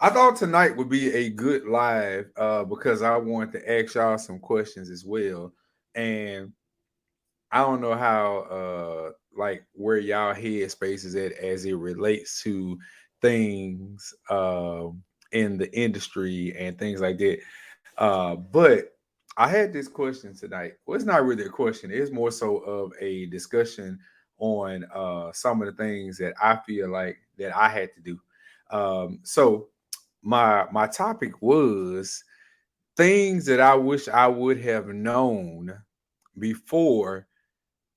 I thought tonight would be a good live because I wanted to ask y'all some questions as well. And I don't know how like where y'all head space is at as it relates to things in the industry and things like that. But I had this question tonight. Well, it's not really a question, it's more so of a discussion on some of the things that I feel like that I had to do. So my topic was things that I wish I would have known before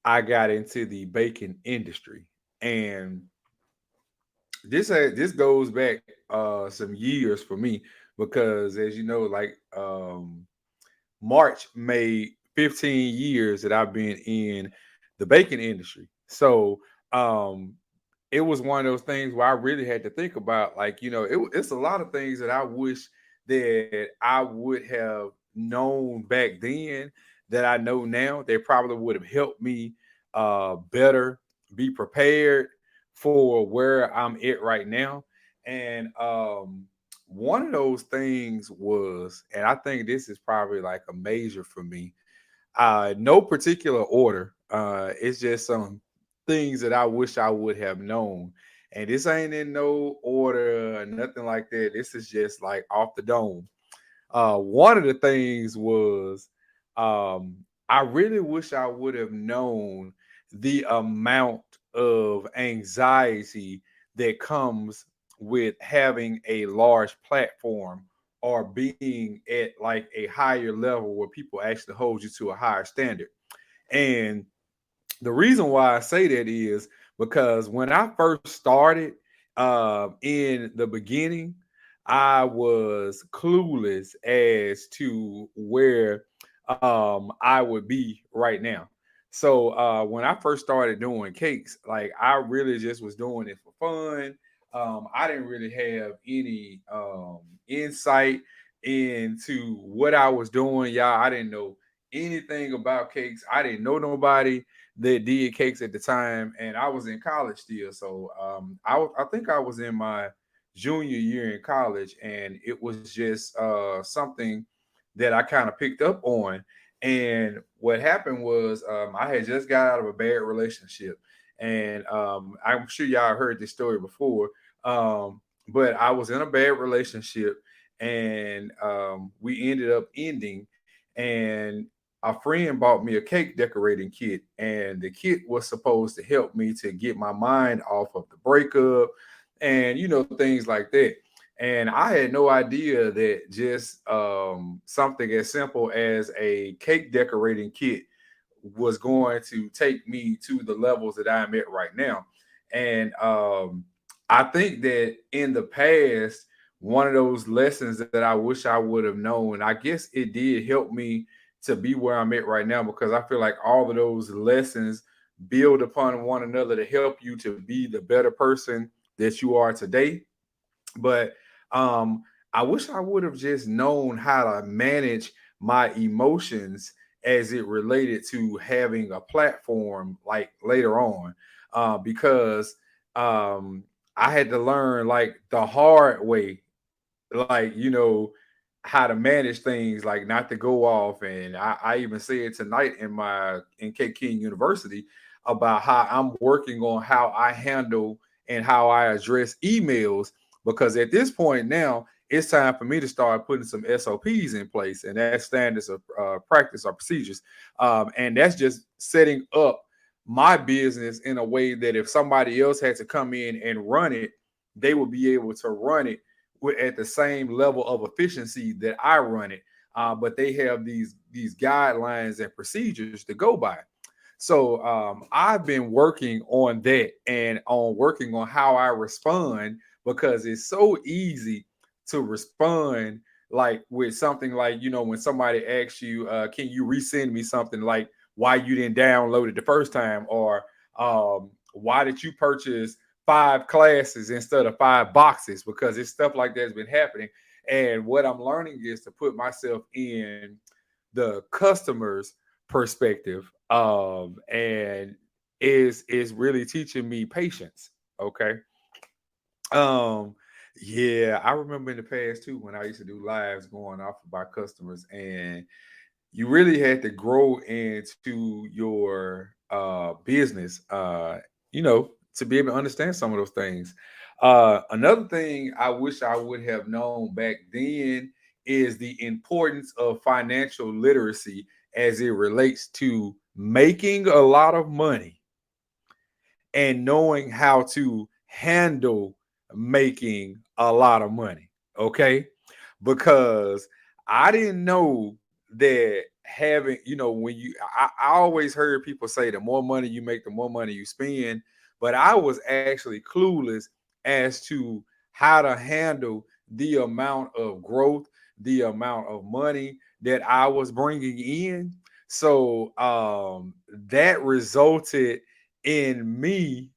I got into the baking industry. And this goes back some years for me because as you know, like March made 15 years that I've been in the baking industry. So um it was one of those things where I really had to think about, like, it's a lot of things that I wish that I would have known back then that I know now that probably would have helped me better be prepared for where I'm at right now. And one of those things was, and I think this is probably like a major for me, no particular order. It's just some things that I wish I would have known. And this ain't in no order or nothing like that. This is just like off the dome. One of the things was I really wish I would have known the amount of anxiety that comes with having a large platform or being at like a higher level where people actually hold you to a higher standard. And the reason why I say that is because when I first started in the beginning, I was clueless as to where I would be right now. So when I first started doing cakes, like I really just was doing it for fun. I didn't really have any insight into what I was doing, y'all. I didn't know anything about cakes. I didn't know nobody that did cakes at the time, and I was in college still. So I think I was in my junior year in college, and it was just something that I kind of picked up on. And what happened was I had just got out of a bad relationship, and I'm sure y'all heard this story before. But I was in a bad relationship, and we ended up ending. And a friend bought me a cake decorating kit, and the kit was supposed to help me to get my mind off of the breakup and things like that. And I had no idea that just something as simple as a cake decorating kit was going to take me to the levels that I'm at right now. And I think that in the past, one of those lessons that I wish I would have known, I guess it did help me to be where I'm at right now, because I feel like all of those lessons build upon one another to help you to be the better person that you are today. But um, I wish I would have just known how to manage my emotions as it related to having a platform like later on, because um, I had to learn like the hard way, like how to manage things, like not to go off. And I even said tonight in K King University about how I'm working on how I handle and how I address emails, because at this point now it's time for me to start putting some SOPs in place, and that's standards of practice or procedures. And that's just setting up my business in a way that if somebody else had to come in and run it, they would be able to run it at the same level of efficiency that I run it. But they have these guidelines and procedures to go by. So I've been working on that and on working on how I respond, because it's so easy to respond like with something like, when somebody asks you, can you resend me something, like why you didn't download it the first time, or why did you purchase 5 classes instead of 5 boxes, because it's stuff like that's been happening. And what I'm learning is to put myself in the customer's perspective, and is really teaching me patience. Okay. um Yeah, I remember in the past too when I used to do lives going off of our customers, and you really had to grow into your business, to be able to understand some of those things. Another thing I wish I would have known back then is the importance of financial literacy as it relates to making a lot of money and knowing how to handle making a lot of money. Okay. Because I didn't know that having, when I always heard people say the more money you make, the more money you spend. But I was actually clueless as to how to handle the amount of growth, the amount of money that I was bringing in. So that resulted in me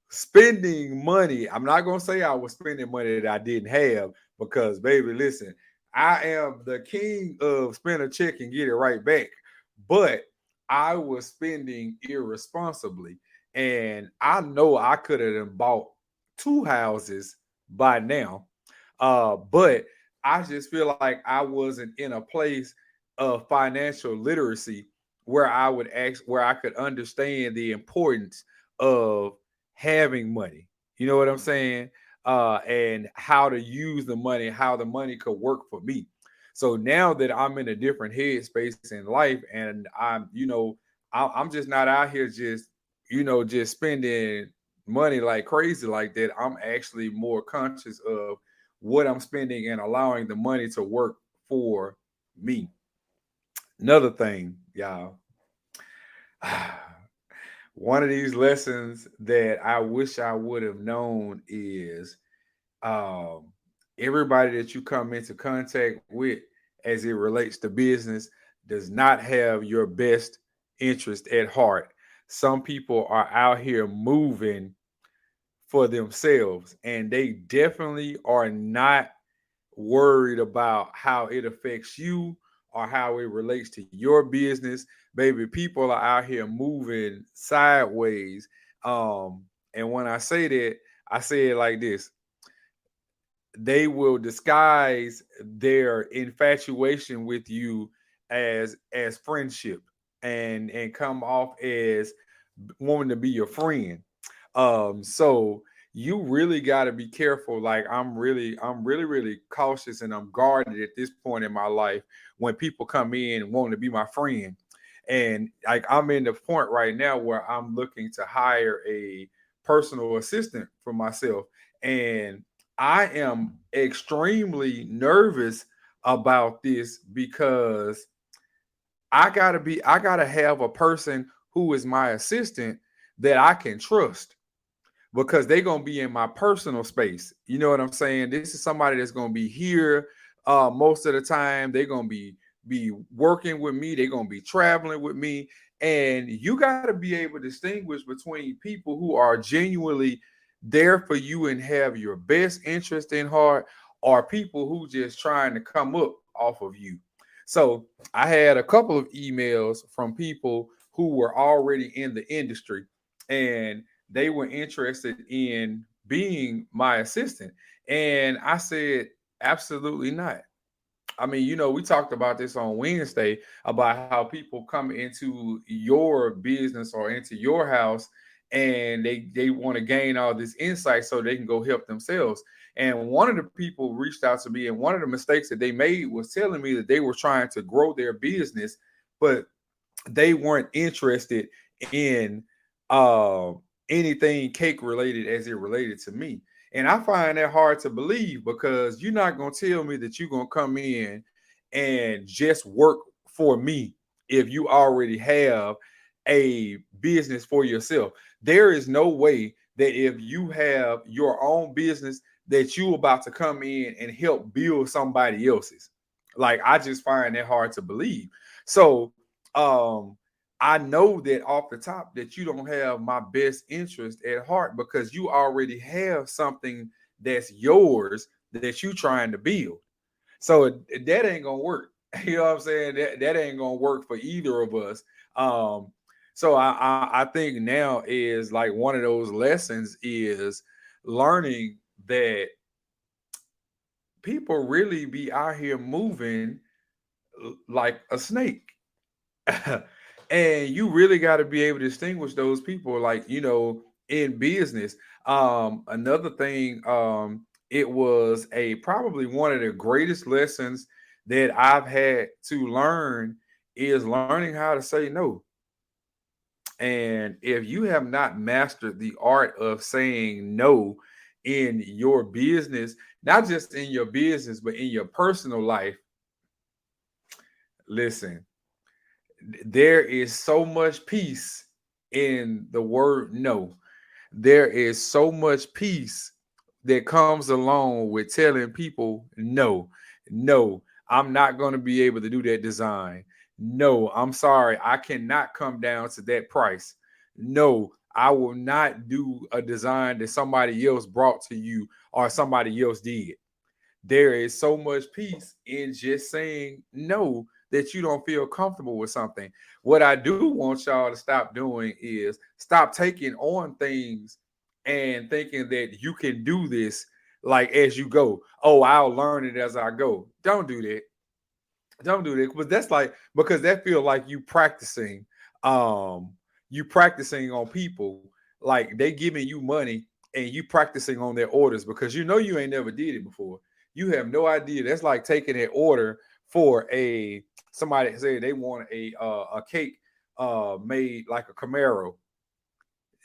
spending money. I'm not gonna say I was spending money that I didn't have because, baby, listen, I am the king of spend a check and get it right back. But I was spending irresponsibly, and I know I could have bought two houses by now. But I just feel like I wasn't in a place of financial literacy where I could understand the importance of having money. You know what I'm saying? And how to use the money, how the money could work for me. So now that I'm in a different headspace in life, and I'm just not out here just spending money like crazy like that. I'm actually more conscious of what I'm spending and allowing the money to work for me. Another thing, y'all. One of these lessons that I wish I would have known is um, everybody that you come into contact with as it relates to business does not have your best interest at heart. Some people are out here moving for themselves, and they definitely are not worried about how it affects you or how it relates to your business. Baby, people are out here moving sideways. And when I say that, I say it like this: they will disguise their infatuation with you as friendship and come off as wanting to be your friend. So you really got to be careful. Like I'm really cautious and I'm guarded at this point in my life when people come in wanting to be my friend. And like I'm in the point right now where I'm looking to hire a personal assistant for myself. And I am extremely nervous about this because I gotta have a person who is my assistant that I can trust because they're gonna be in my personal space. You know what I'm saying? This is somebody that's gonna be here most of the time. They're gonna be working with me. They're gonna be traveling with me, and you got to be able to distinguish between people who are genuinely there for you and have your best interest in heart, or people who just trying to come up off of you. So I had a couple of emails from people who were already in the industry, and they were interested in being my assistant. And I said, absolutely not. I mean, we talked about this on Wednesday about how people come into your business or into your house and they want to gain all this insight so they can go help themselves. And one of the people reached out to me, and one of the mistakes that they made was telling me that they were trying to grow their business, but they weren't interested in uh, anything cake related as it related to me. And I find that hard to believe because you're not going to tell me that you're going to come in and just work for me if you already have a business for yourself. There is no way that if you have your own business that you about to come in and help build somebody else's. Like I just find that hard to believe. So um I know that off the top that you don't have my best interest at heart because you already have something that's yours that you trying to build. So that ain't gonna work. You know what I'm saying? That ain't gonna work for either of us. Um, so I think now is like one of those lessons is learning that people really be out here moving like a snake. And you really got to be able to distinguish those people, like, in business. Another thing, it was a probably one of the greatest lessons that I've had to learn is learning how to say no. And if you have not mastered the art of saying no in your business, not just in your business, but in your personal life, listen, there is so much peace in the word no. There is so much peace that comes along with telling people no, no, I'm not going to be able to do that design. No, I'm sorry, I cannot come down to that price. No, I will not do a design that somebody else brought to you or somebody else did. There is so much peace in just saying no that you don't feel comfortable with something. What I do want y'all to stop doing is stop taking on things and thinking that you can do this like as you go. Oh, I'll learn it as I go. Don't do that. Don't do that. But that's like because that feel like you practicing on people, like they giving you money and you practicing on their orders because you ain't never did it before. You have no idea. That's like taking an order for a somebody say they want a cake made like a Camaro.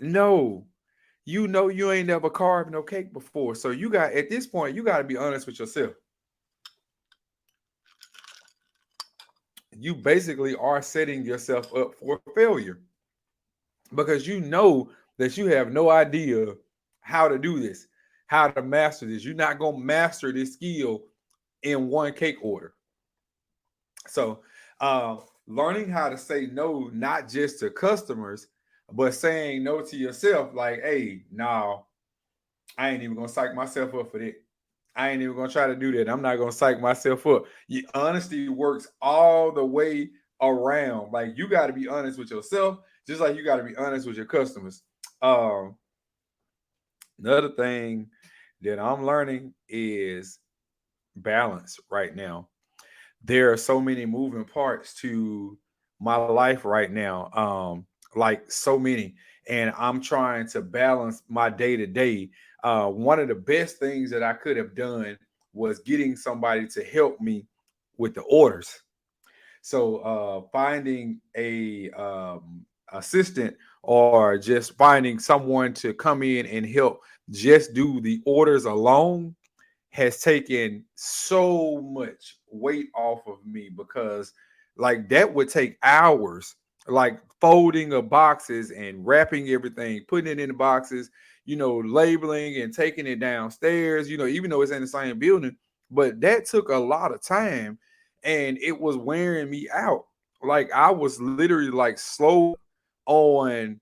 No, you ain't never carved no cake before. So you got at this point, you got to be honest with yourself. You basically are setting yourself up for failure because you know that you have no idea how to do this, how to master this. You're not going to master this skill in one cake order. So, learning how to say no, not just to customers, but saying no to yourself, like, hey, no, I ain't even going to psych myself up for that. I ain't even gonna try to do that. I'm not gonna psych myself up. Honesty works all the way around. Like you got to be honest with yourself, just like you got to be honest with your customers. Um, Another thing that I'm learning is balance right now. There are so many moving parts to my life right now. Like so many, and I'm trying to balance my day to day. One of the best things that I could have done was getting somebody to help me with the orders. So finding a assistant or just finding someone to come in and help just do the orders alone has taken so much weight off of me because like that would take hours, like folding of boxes and wrapping everything, putting it in the boxes, labeling and taking it downstairs, even though it's in the same building. But that took a lot of time and it was wearing me out. Like I was literally like slow on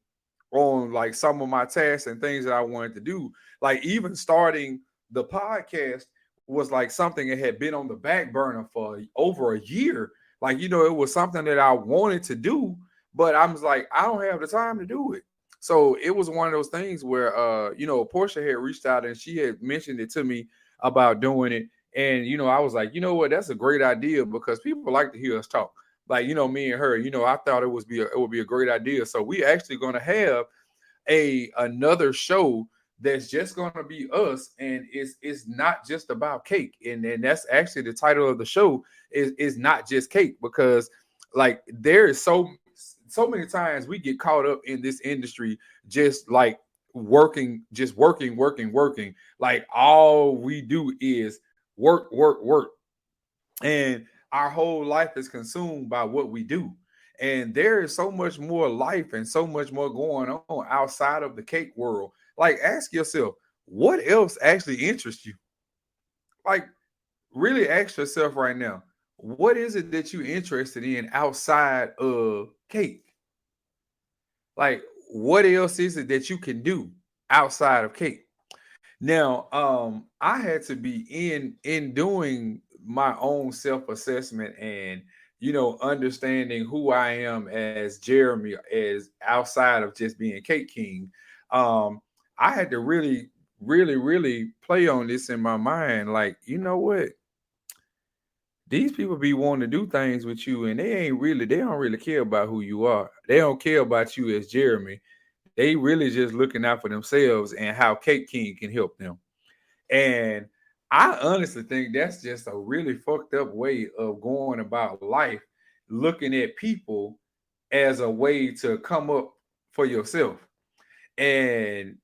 like some of my tasks and things that I wanted to do. Like even starting the podcast was like something that had been on the back burner for over a year. Like, it was something that I wanted to do, but I was like, I don't have the time to do it. So it was one of those things where Portia had reached out and she had mentioned it to me about doing it. And I was like, you know what, that's a great idea because people like to hear us talk. Like, me and her, I thought it would be a great idea. So we actually gonna have another show that's just gonna be us, and it's not just about cake. And that's actually the title of the show is not just cake because like there is so many times we get caught up in this industry just like working. Like all we do is work. And our whole life is consumed by what we do. And there is so much more life and so much more going on outside of the cake world. Like, ask yourself, what else actually interests you? Like, really ask yourself right now, what is it that you're interested in outside of cake? Like, what else is it that you can do outside of cake? Now, I had to be in doing my own self-assessment and understanding who I am as Jeremy as outside of just being Cake King. Um, I had to really really play on this in my mind. Like, you know what? These people be wanting to do things with you, and they don't really care about who you are. They don't care about you as Jeremy. They really just looking out for themselves and how Cake King can help them. And I honestly think that's just a really fucked up way of going about life, looking at people as a way to come up for yourself. And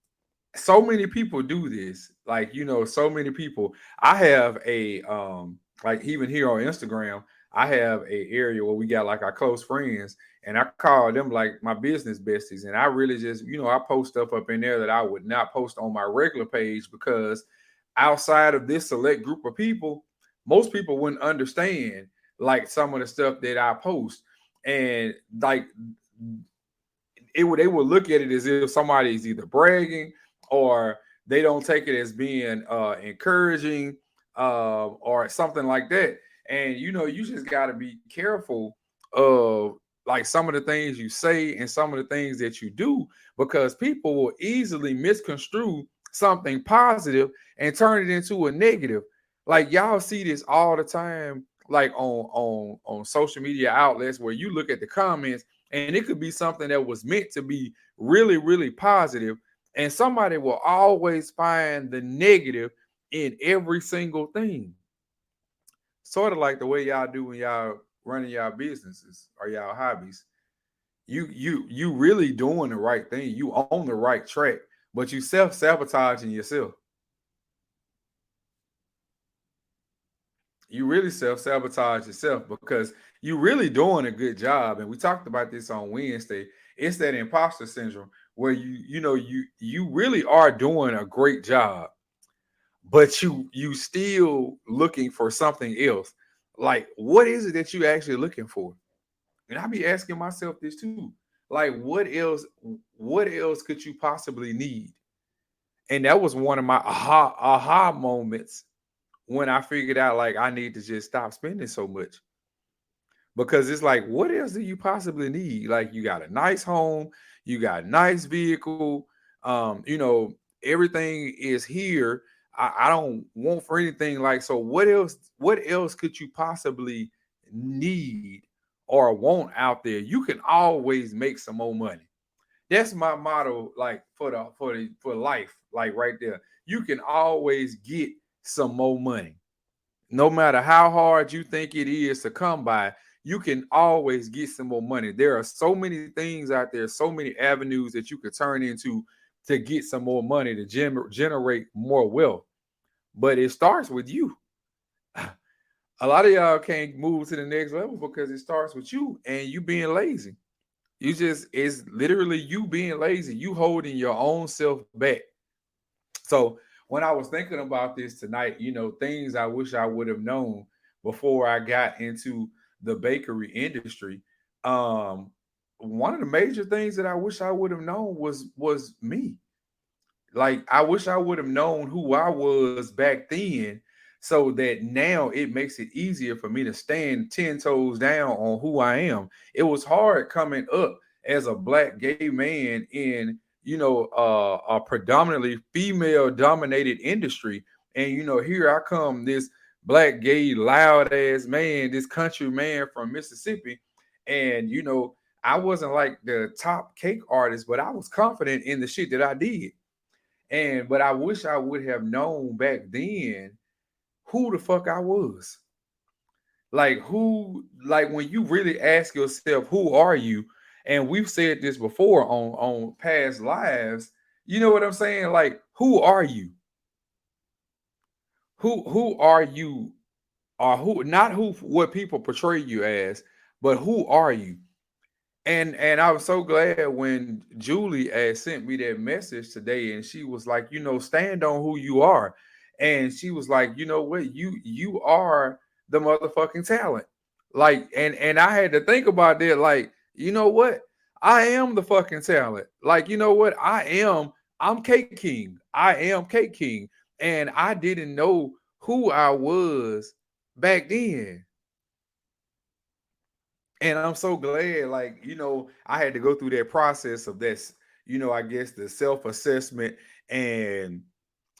so many people do this. Like, so many people. I have a like even here on Instagram, I have a area where we got like our close friends, and I call them like my business besties. And I really just, I post stuff up in there that I would not post on my regular page, because outside of this select group of people, most people wouldn't understand like some of the stuff that I post. And like they would look at it as if somebody is either bragging, or they don't take it as being encouraging, or something like that. And you just got to be careful of like some of the things you say and some of the things that you do, because people will easily misconstrue something positive and turn it into a negative. Like, y'all see this all the time, like on social media outlets, where you look at the comments, and it could be something that was meant to be really positive, and somebody will always find the negative in every single thing. Sort of like the way y'all do when y'all running y'all businesses or y'all hobbies. You really doing the right thing. You on the right track, but you self-sabotaging yourself. You really self-sabotage yourself, because you really doing a good job. And we talked about this on Wednesday. It's that imposter syndrome, where you really are doing a great job, but you still looking for something else. Like, what is it that you actually looking for? And I be asking myself this too. Like, what else could you possibly need? And that was one of my aha moments, when I figured out like I need to just stop spending so much. Because it's like, what else do you possibly need? Like, you got a nice home, you got a nice vehicle, everything is here. I don't want for anything. Like, so what else could you possibly need or want out there? You can always make some more money. That's my motto, like for life, like right there. You can always get some more money. No matter how hard you think it is to come by, you can always get some more money. There are so many things out there, so many avenues that you could turn into to get some more money, to generate more wealth. But it starts with you. A lot of y'all can't move to the next level because it starts with you and you being lazy. It's literally you being lazy, you holding your own self back. So when I was thinking about this tonight, things I wish I would have known before I got into the bakery industry. Um, One of the major things that I wish I would have known was me. Like, I wish I would have known who I was back then, so that now it makes it easier for me to stand 10 toes down on who I am. It was hard coming up as a black gay man in, a predominantly female dominated industry. And, here I come, this black gay loud ass man, this country man from Mississippi. And, I wasn't like the top cake artist, but I was confident in the shit that I did. But I wish I would have known back then who the fuck I was. Like when you really ask yourself, who are you? And we've said this before on past lives. You know what I'm saying? Like, who are you? Who are you? Or who, not who, what people portray you as, but who are you? And I was so glad when Julie had sent me that message today, and she was like, stand on who you are. And she was like, you know what, you are the motherfucking talent. Like, and I had to think about that, like, you know what? I am the fucking talent. Like, you know what? I'm Cake King. I am Cake King. And I didn't know who I was back then. And I'm so glad, like, I had to go through that process of this, I guess the self-assessment and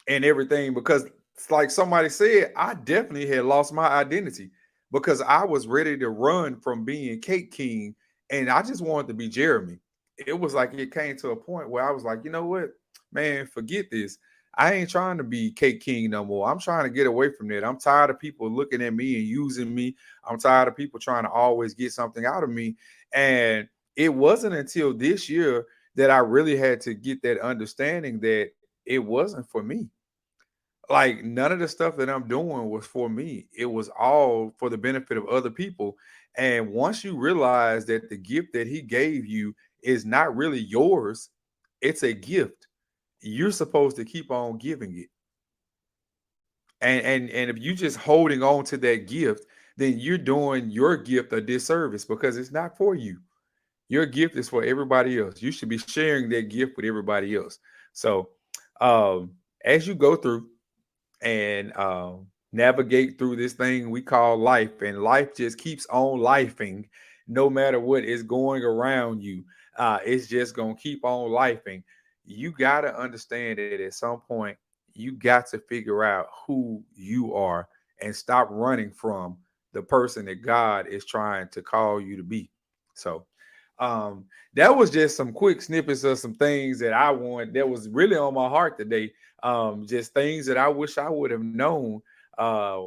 and everything, because it's like somebody said, I definitely had lost my identity because I was ready to run from being Cake King and I just wanted to be Jeremy. It was like it came to a point where I was like, you know what, man, forget this. I ain't trying to be Cake King no more. I'm trying to get away from that. I'm tired of people looking at me and using me. I'm tired of people trying to always get something out of me. And it wasn't until this year that I really had to get that understanding that it wasn't for me. Like none of the stuff that I'm doing was for me. It was all for the benefit of other people. And once you realize that the gift that he gave you is not really yours, it's a gift. You're supposed to keep on giving it. And if you just holding on to that gift, then you're doing your gift a disservice because it's not for you. Your gift is for everybody else. You should be sharing that gift with everybody else. So as you go through and navigate through this thing we call life, and life just keeps on lifing no matter what is going around you. It's just gonna keep on lifing. You gotta understand that at some point you got to figure out who you are and stop running from the person that God is trying to call you to be. So that was just some quick snippets of some things that I want that was really on my heart today. Just things that I wish I would have known uh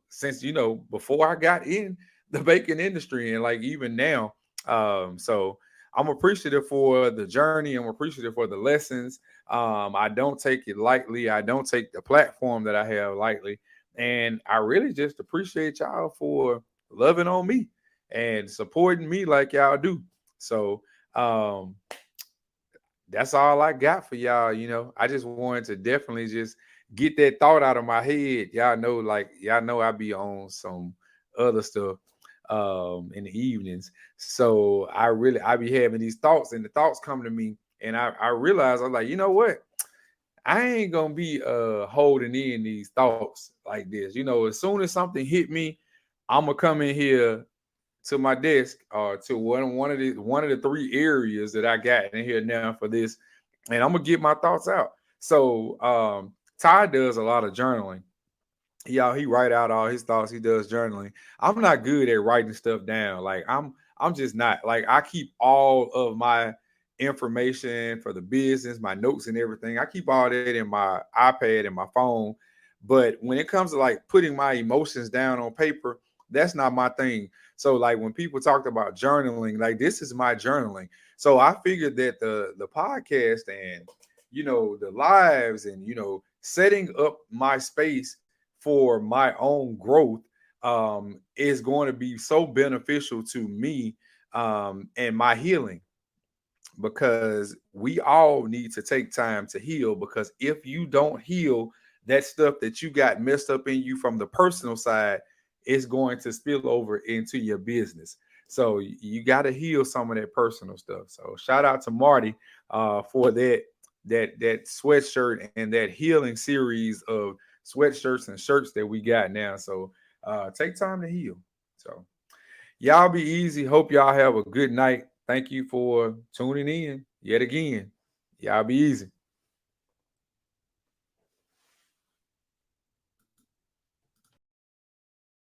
since before I got in the baking industry and like even now. So I'm appreciative for the journey. I'm appreciative for the lessons. I don't take it lightly. I don't take the platform that I have lightly. And I really just appreciate y'all for loving on me and supporting me like y'all do. So that's all I got for y'all. I just wanted to definitely just get that thought out of my head. Y'all know I be on some other stuff in the evenings. So I be having these thoughts and the thoughts come to me and I realize I'm like, you know what? I ain't gonna be holding in these thoughts like this. As soon as something hit me, I'm gonna come in here to my desk or to one of the three areas that I got in here now for this, and I'm gonna get my thoughts out. So Ty does a lot of journaling. He write out all his thoughts. He does journaling. I'm not good at writing stuff down. Like I'm just not. Like I keep all of my information for the business, my notes and everything. I keep all that in my iPad and my phone. But when it comes to like putting my emotions down on paper, that's not my thing. So like when people talked about journaling, like this is my journaling. So I figured that the podcast and the lives and setting up my space for my own growth is going to be so beneficial to me and my healing, because we all need to take time to heal, because if you don't heal that stuff that you got messed up in you from the personal side, it's going to spill over into your business. So you got to heal some of that personal stuff. So shout out to Marty for that sweatshirt and that healing series of sweatshirts and shirts that we got now. So take time to heal. So y'all be easy. Hope y'all have a good night. Thank you for tuning in yet again. Y'all be easy.